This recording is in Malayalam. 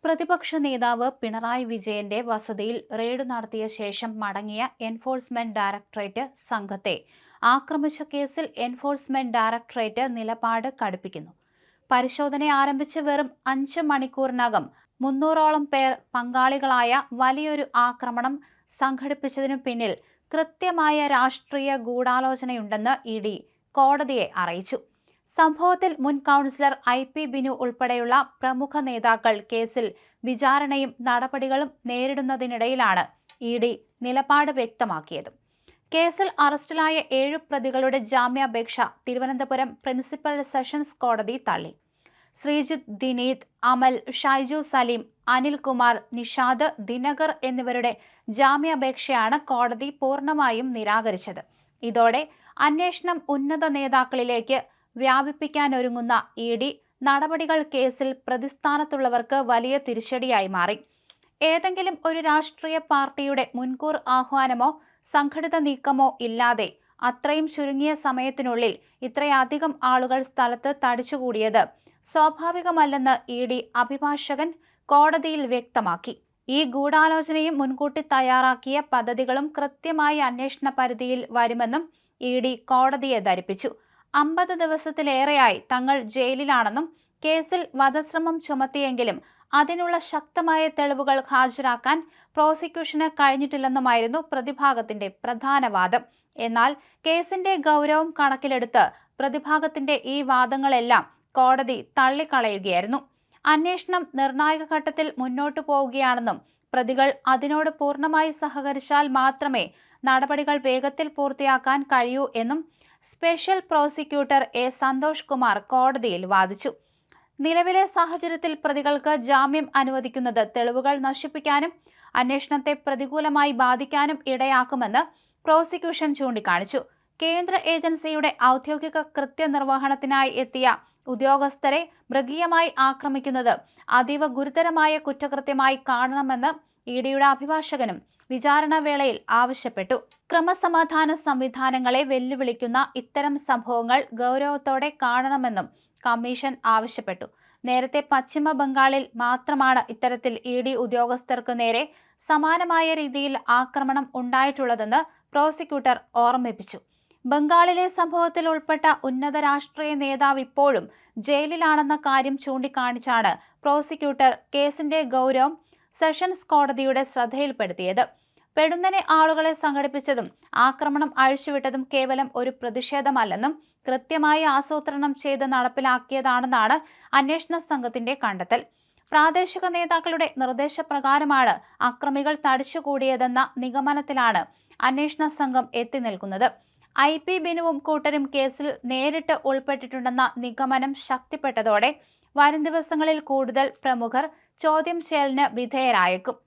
പ്രതിപക്ഷ നേതാവ് പിണറായി വിജയന്റെ വസതിയിൽ റെയ്ഡ് നടത്തിയ ശേഷം മടങ്ങിയ എൻഫോഴ്സ്മെന്റ് ഡയറക്ടറേറ്റ് സംഘത്തെ ആക്രമിച്ച കേസിൽ എൻഫോഴ്സ്മെന്റ് ഡയറക്ടറേറ്റ് നിലപാട് കടുപ്പിക്കുന്നു. പരിശോധന ആരംഭിച്ച് വെറും 5 മണിക്കൂറിനകം 300ഓളം പേർ പങ്കാളികളായ വലിയൊരു ആക്രമണം സംഘടിപ്പിച്ചതിനു പിന്നിൽ കൃത്യമായ രാഷ്ട്രീയ ഗൂഢാലോചനയുണ്ടെന്ന് ഇഡി കോടതിയെ അറിയിച്ചു. സംഭവത്തിൽ മുൻ കൗൺസിലർ IP ബിനു ഉൾപ്പെടെയുള്ള പ്രമുഖ നേതാക്കൾ കേസിൽ വിചാരണയും നടപടികളും നേരിടുന്നതിനിടയിലാണ് ഇഡി നിലപാട് വ്യക്തമാക്കിയത്. കേസിൽ അറസ്റ്റിലായ 7 പ്രതികളുടെ ജാമ്യാപേക്ഷ തിരുവനന്തപുരം പ്രിൻസിപ്പൽ സെഷൻസ് കോടതി തള്ളി. ശ്രീജിത്ത്, ദിനീത്, അമൽ, ഷൈജു സലീം, അനിൽകുമാർ, നിഷാദ്, ദിനകർ എന്നിവരുടെ ജാമ്യാപേക്ഷയാണ് കോടതി പൂർണ്ണമായും നിരാകരിച്ചത്. ഇതോടെ അന്വേഷണം ഉന്നത നേതാക്കളിലേക്ക് വ്യാപിപ്പിക്കാനൊരുങ്ങുന്ന ഇഡി നടപടികൾ കേസിൽ പ്രതിസ്ഥാനത്തുള്ളവർക്ക് വലിയ തിരിച്ചടിയായി മാറി. ഏതെങ്കിലും ഒരു രാഷ്ട്രീയ പാർട്ടിയുടെ മുൻകൂർ ആഹ്വാനമോ സംഘടിത നീക്കമോ ഇല്ലാതെ അത്രയും ചുരുങ്ങിയ സമയത്തിനുള്ളിൽ ഇത്രയധികം ആളുകൾ സ്ഥലത്ത് തടിച്ചുകൂടിയത് സ്വാഭാവികമല്ലെന്ന് ഇഡി അഭിഭാഷകൻ കോടതിയിൽ വ്യക്തമാക്കി. ഈ ഗൂഢാലോചനയും മുൻകൂട്ടി തയ്യാറാക്കിയ പദ്ധതികളും കൃത്യമായി അന്വേഷണ പരിധിയിൽ വരുമെന്നും ഇഡി കോടതിയെ ധരിപ്പിച്ചു. 50 ദിവസത്തിലേറെയായി തങ്ങൾ ജയിലിലാണെന്നും കേസിൽ വധശ്രമം ചുമത്തിയെങ്കിലും അതിനുള്ള ശക്തമായ തെളിവുകൾ ഹാജരാക്കാൻ പ്രോസിക്യൂഷന് കഴിഞ്ഞിട്ടില്ലെന്നുമായിരുന്നു പ്രതിഭാഗത്തിന്റെ പ്രധാന വാദം. എന്നാൽ കേസിന്റെ ഗൗരവം കണക്കിലെടുത്ത് പ്രതിഭാഗത്തിന്റെ ഈ വാദങ്ങളെല്ലാം കോടതി തള്ളിക്കളയുകയായിരുന്നു. അന്വേഷണം നിർണായക ഘട്ടത്തിൽ മുന്നോട്ടു പോവുകയാണെന്നും പ്രതികൾ അതിനോട് പൂർണ്ണമായി സഹകരിച്ചാൽ മാത്രമേ നടപടികൾ വേഗത്തിൽ പൂർത്തിയാക്കാൻ കഴിയൂ എന്നും special prosecutor A Santhosh Kumar കോടതിയിൽ വാദിച്ചു. നിലവിലെ സാഹചര്യത്തിൽ പ്രതികൾക്ക് ജാമ്യം അനുവദിക്കുന്നത് തെളിവുകൾ നശിപ്പിക്കാനും അന്വേഷണത്തെ പ്രതികൂലമായി ബാധിക്കാനും ഇടയാക്കുമെന്ന് പ്രോസിക്യൂഷൻ ചൂണ്ടിക്കാണിച്ചു. കേന്ദ്ര ഏജൻസിയുടെ ഔദ്യോഗിക കൃത്യനിർവഹണത്തിനായി എത്തിയ ഉദ്യോഗസ്ഥരെ മൃഗീയമായി ആക്രമിക്കുന്നത് അതീവ ഗുരുതരമായ കുറ്റകൃത്യമായി കാണണമെന്ന് ഇഡിയുടെ അഭിഭാഷകനും വിചാരണവേളയിൽ ആവശ്യപ്പെട്ടു. ക്രമസമാധാന സംവിധാനങ്ങളെ വെല്ലുവിളിക്കുന്ന ഇത്തരം സംഭവങ്ങൾ ഗൗരവത്തോടെ കാണണമെന്നും കമ്മീഷൻ ആവശ്യപ്പെട്ടു. നേരത്തെ പശ്ചിമ ബംഗാളിൽ മാത്രമാണ് ഇത്തരത്തിൽ ഇഡി ഉദ്യോഗസ്ഥർക്ക് നേരെ സമാനമായ രീതിയിൽ ആക്രമണം ഉണ്ടായിട്ടുള്ളതെന്ന് പ്രോസിക്യൂട്ടർ ഓർമ്മിപ്പിച്ചു. ബംഗാളിലെ സംഭവത്തിൽ ഉൾപ്പെട്ട ഉന്നത രാഷ്ട്രീയ നേതാവ് ഇപ്പോഴും ജയിലിലാണെന്ന കാര്യം ചൂണ്ടിക്കാണിച്ചാണ് പ്രോസിക്യൂട്ടർ കേസിന്റെ ഗൗരവം സെഷൻസ് കോടതിയുടെ ശ്രദ്ധയിൽപ്പെടുത്തിയത്. പെടുന്നനെ ആളുകളെ സംഘടിപ്പിച്ചതും ആക്രമണം അഴിച്ചുവിട്ടതും കേവലം ഒരു പ്രതിഷേധമല്ലെന്നും കൃത്യമായി ആസൂത്രണം ചെയ്ത് നടപ്പിലാക്കിയതാണെന്നാണ് അന്വേഷണ സംഘത്തിന്റെ കണ്ടെത്തൽ. പ്രാദേശിക നേതാക്കളുടെ നിർദ്ദേശപ്രകാരമാണ് അക്രമികൾ തടിച്ചുകൂടിയതെന്ന നിഗമനത്തിലാണ് അന്വേഷണ സംഘം എത്തി നിൽക്കുന്നത്. IP ബിനുവും കൂട്ടരും കേസിൽ നേരിട്ട് ഉൾപ്പെട്ടിട്ടുണ്ടെന്ന നിഗമനം ശക്തിപ്പെട്ടതോടെ വരും ദിവസങ്ങളിൽ കൂടുതൽ പ്രമുഖർ ചോദ്യം ചെയ്യലിന് വിധേയരായേക്കും.